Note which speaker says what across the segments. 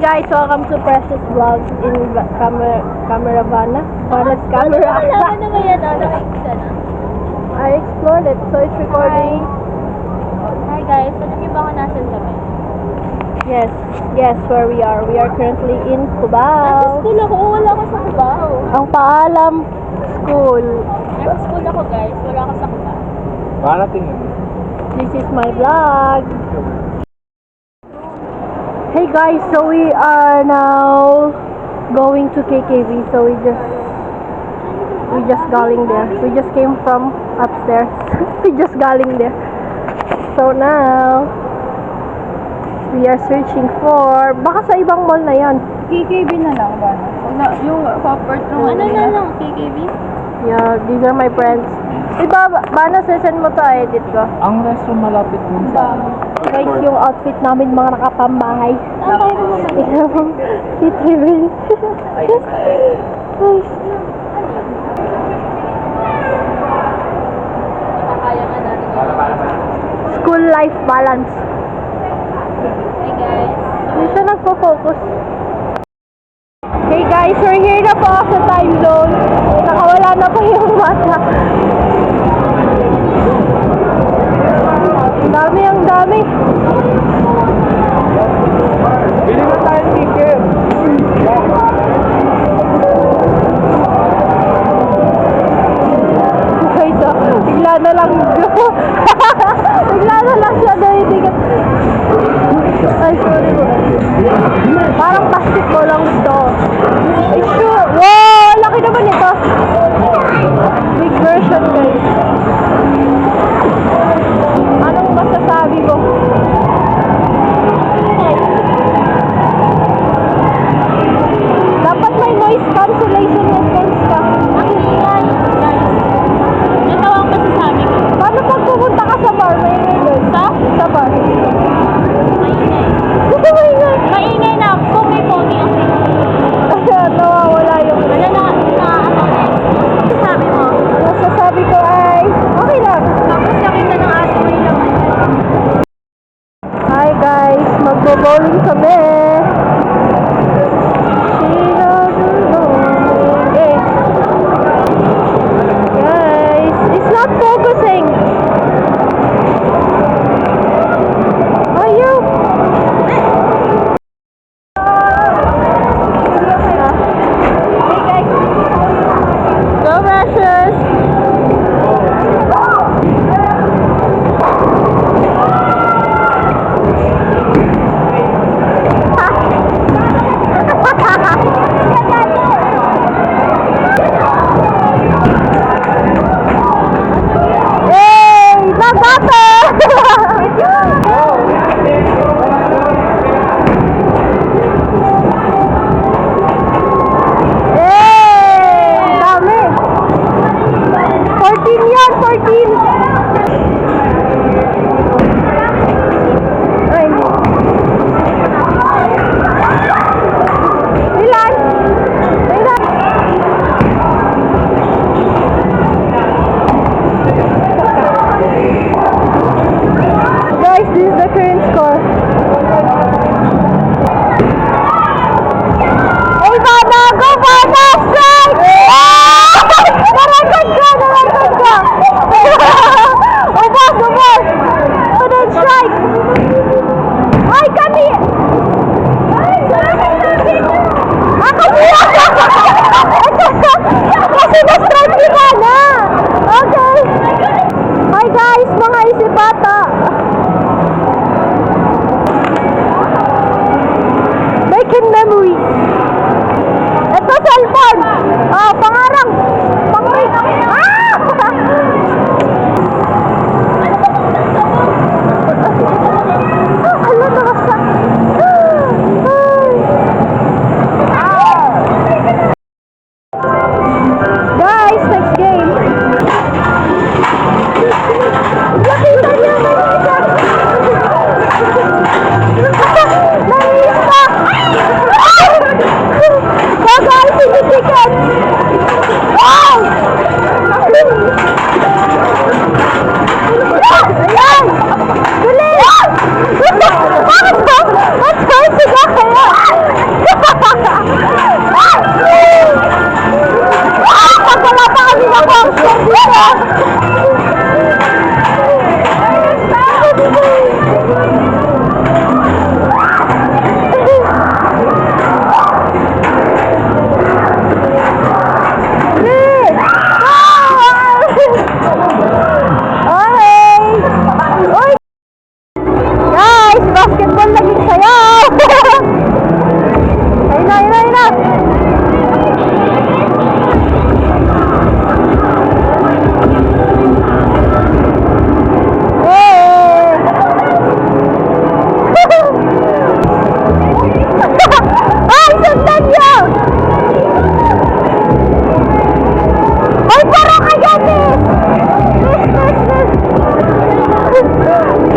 Speaker 1: guys, welcome to Precious Vlogs in Cameravana. Vana's camera.
Speaker 2: Alam mo naman yan, nakikita na.
Speaker 1: I explored it, so it's recording.
Speaker 2: Hi guys, alam niyo ba kung nasan kami?
Speaker 1: Yes, where we are. We are currently in
Speaker 2: Nasa
Speaker 1: Cubao.
Speaker 2: school ako, wala ako sa Cubao.
Speaker 1: Ang Paalam School.
Speaker 2: Nasa school ako guys, wala ako sa Cubao.
Speaker 3: Paano tingin?
Speaker 1: This is my vlog. Hey guys, so we are now going to KKV. So we just galing there. We just came from upstairs. We just galing there. So now we are searching for, baka sa ibang mall na yan.
Speaker 2: KKB na lang ba? Yung corporate room. Ano na lang, KKB?
Speaker 1: Yeah, these are my friends. Diba, Bana, session mo to, edit ko.
Speaker 3: Ang resto malapit dun sa...
Speaker 1: Guys, yung outfit namin, mga nakapambahay. Tingnan mo, si Trevin.
Speaker 2: Nakakaya nga natin.
Speaker 1: School life balance.
Speaker 2: Hey guys.
Speaker 1: Hindi siya nagpo-focus. Hey guys, we're here na po sa time zone. Nakawala na po yung mata. Ang dami.
Speaker 3: Bili na tayo ticket!
Speaker 1: Guys, bigla na lang. Bigla na lang siya ticket. Ay, sorry po. Parang basketball lang gusto. Ay, sure. Wow! Laki naman ito. Big version, guys. Anong masasabi ko? Dapat may noise cancellation headphones ka.
Speaker 2: Ang ingay. Guys. Ito ang masasabi ko.
Speaker 1: Paano pag pumunta ka sa bar? May ingay doon. Sa bar.
Speaker 2: Maingay.
Speaker 1: Gusto mo ingay?
Speaker 2: Maingay na kung may pony ako.
Speaker 1: No,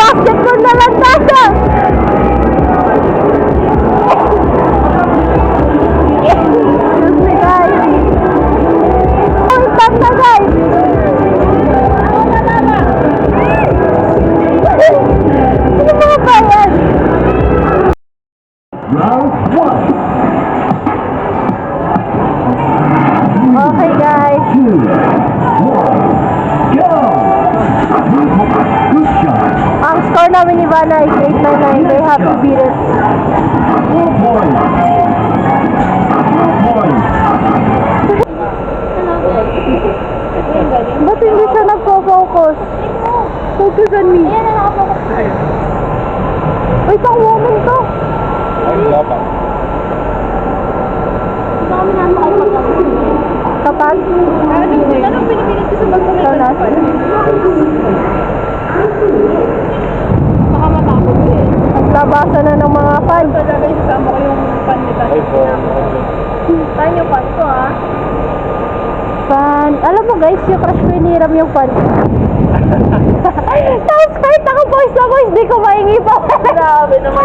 Speaker 1: basketball na lang tayo. Excuse me guys. Oh, stop na guys. Ano mga ba yan? Okay guys. Ang score namin ni Vanna is 899. They have to beat it. Ba't hindi siya nagpo-focus? Focus on me.
Speaker 2: Ayan na nakapokus.
Speaker 1: Uy, pang woman to.
Speaker 3: Ay, dapat.
Speaker 2: Ito kami nasa kapag
Speaker 1: Kapag?
Speaker 2: Anong pinipilit ko sa pagkakita?
Speaker 1: Ikaw nasa.
Speaker 2: Baka matakot ko eh.
Speaker 1: Naglabasan na ng mga fans.
Speaker 2: Talaga isasama ko yung pan ni Tati.
Speaker 3: Ay, po.
Speaker 2: Saan yung pan ko ha?
Speaker 1: Fan. Alam mo guys, yung crush ko iniram yung fan. Tapos kahit ako voice na voice, di ko maingi pa.
Speaker 2: Grabe naman.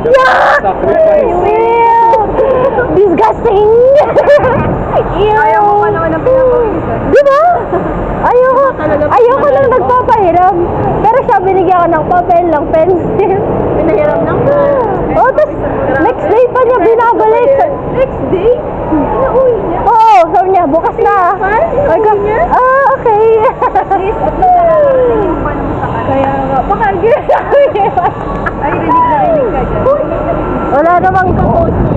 Speaker 1: Yuck!
Speaker 3: Sacrifice.
Speaker 1: Ew! Disgusting! Ew!
Speaker 2: Ayaw mo pa naman ang pinapawisan.
Speaker 1: Di ba? Ayoko lang nagpapahiram. Pero siya binigyan ko ng papel, ng pencil.
Speaker 2: Pinahiram ng pan.
Speaker 1: Oh, tapos next day pa niya binabalik.
Speaker 2: Next day? Pinauwi niya?
Speaker 1: Oo, sabi niya, bukas na. Sabi ko, okay.
Speaker 2: At least nakakarating yung pan mo sa kanila.
Speaker 1: Kaya nga, baka ginasabi niya.
Speaker 2: Ay, rinig na rinig ka dyan.
Speaker 1: Wala namang,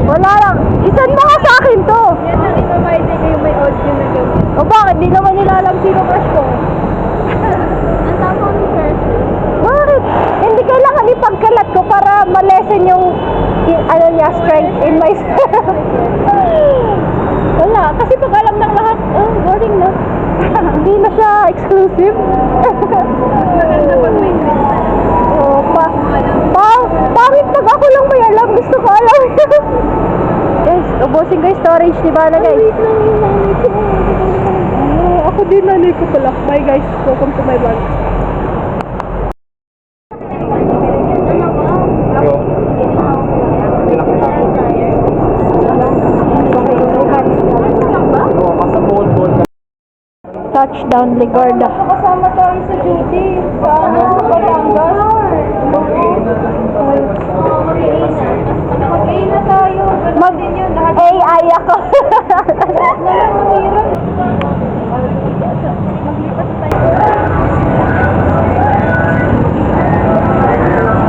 Speaker 1: wala lang. Isan mo ka sa akin to.
Speaker 2: Yan ang ipapahit ko yung may audio na gawin.
Speaker 1: O bakit? Di naman nila alam sino crush ko.
Speaker 2: Ang tama ng person.
Speaker 1: Bakit? Hindi kailangan ipagkalat ko para malesen yung ano niya, strength in my wala. Kasi pag alam ng lahat, boring na. Hindi na siya exclusive.
Speaker 2: Mas maganda pag may sense na lang.
Speaker 1: Oh, pangit pag ako lang may alam. Gusto ko alam. Guys, ubusin ko yung storage, diba na guys? Ako din nanay ko pala. Bye guys, welcome to my vlog. Touchdown, Ligarda.
Speaker 2: Kasama tayo sa duty. Paano sa Batangas? Mag-A na tayo. Ganun din yun. Lahat
Speaker 1: AI ako.
Speaker 2: naman mahirap. Maglipat tayo.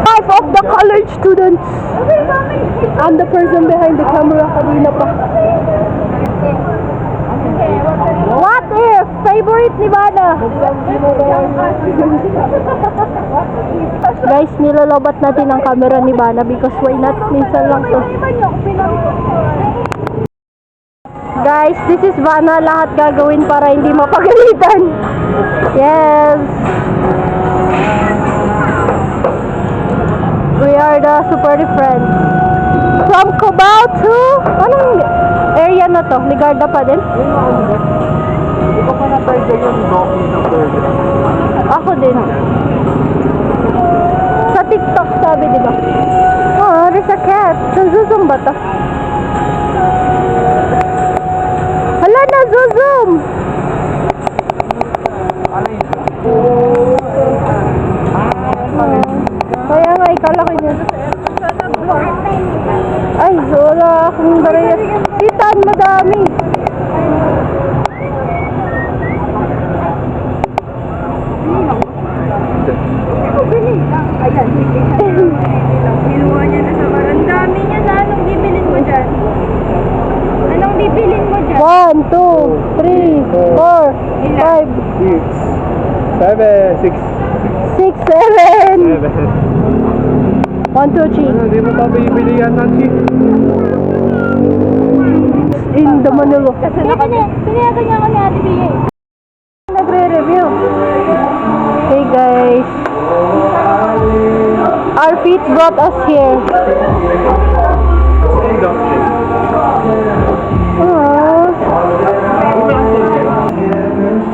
Speaker 1: Five of the college students. I'm the person behind the camera kanina pa. What if? Favorite ni Vanna. Guys, nilolobat natin ang camera ni Vanna because why not? Minsan lang to. Guys, this is Vanna. Lahat gagawin para hindi mapagalitan. Yes. We are the super friends. From Cubao to... Anong area na to? Ligarda pa din?
Speaker 3: Hindi ko pa na-try yung doggy na burger.
Speaker 1: Ako din. Sa TikTok sabi, di ba? Oh, there's a cat. Zuzum ba to? Hala na, Zuzum!
Speaker 3: Ano yun?
Speaker 1: Kaya nga, ikalaki niya. Ay, wala akong baraya. Sitan, madami.
Speaker 2: Ayan, sige. Kinuha niya na sa bar. Ang dami niya na. Anong bibilin mo dyan? Anong bibilin mo dyan?
Speaker 1: 1, 2, 3, 4, 5,
Speaker 3: 6, 7, 6.
Speaker 1: 6, 7. 1, 2, 3.
Speaker 3: Hindi mo pa bibili yan, Nancy?
Speaker 1: In the Manila.
Speaker 2: Pinayagan niya ako ni Ate Bia.
Speaker 1: Nagre-review. Hey guys. Our feet brought us here.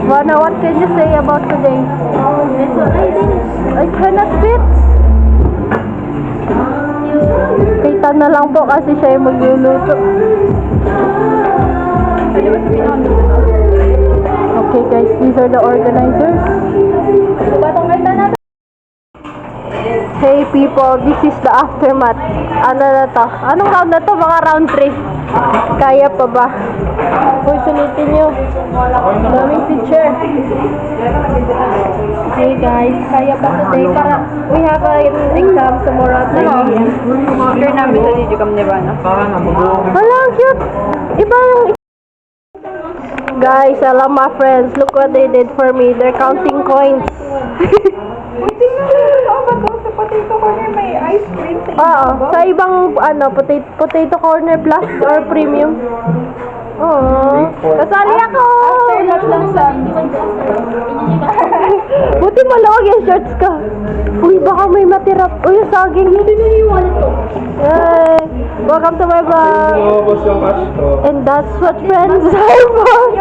Speaker 1: Vanna, what can you say about today? I cannot fit. Isa na lang po kasi siya yung magluluto. Okay guys, these are the organizers. Hey people, this is the aftermath. Ano na to? Anong round na to? Mga round 3. Kaya pa ba? Uy, sulitin nyo. Daming picture. Hey guys, kaya pa today para we have an exam tomorrow at 9 a.m.
Speaker 2: Sure namin sa Digicam ni Bana.
Speaker 1: Hala, ang cute. Iba yung... Guys, alam my friends, look what they did for me. They're counting coins.
Speaker 2: Potato corner may ice cream sa
Speaker 1: Oo, sa ibang ano, potato corner plus or premium. Oo. Kasali ako!
Speaker 2: lunch lang sa
Speaker 1: Buti malawag yung shorts ka. Uy, baka may matira. Uy, yung saging. Yay! Welcome to my vlog. And that's what friends are for.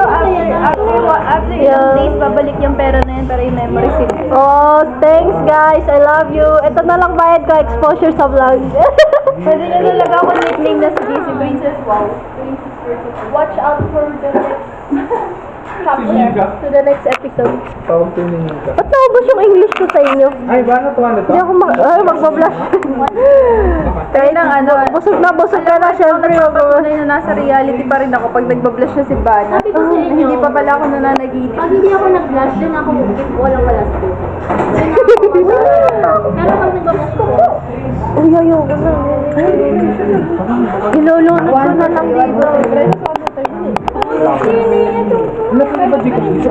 Speaker 2: after
Speaker 1: Yeah.
Speaker 2: ilang days, babalik yung pera na yun para yung memory seal.
Speaker 1: Oh, thanks guys. I love you. Ito na lang bayad ko, exposure sa vlog.
Speaker 2: Pwede nyo talaga ako nickname na si JC Princess. Wow.
Speaker 1: Watch out for the next chapter. To the next episode. Ba't naubos yung English ko sa inyo?
Speaker 3: Ay, ba na to?
Speaker 1: Hindi ako magbablush.
Speaker 2: Kaya lang ano,
Speaker 1: Busog na ka na, syempre.
Speaker 2: tunay na nasa reality pa rin ako pag nagbablush na si Bana.
Speaker 1: Sabi ko sa inyo.
Speaker 2: Hindi pa pala ako nananaginip.
Speaker 1: Pag hindi ako nag-blush, dun ako walang balasto. Pero pag nag-blush ko, uy, ayoko na. Ilulunod ko na lang dito.
Speaker 3: Ano ka ba dito?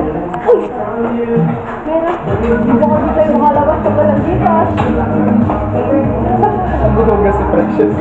Speaker 1: Baka di kayo makalabas ka pa lang dito.
Speaker 3: Ang budogas si Precious.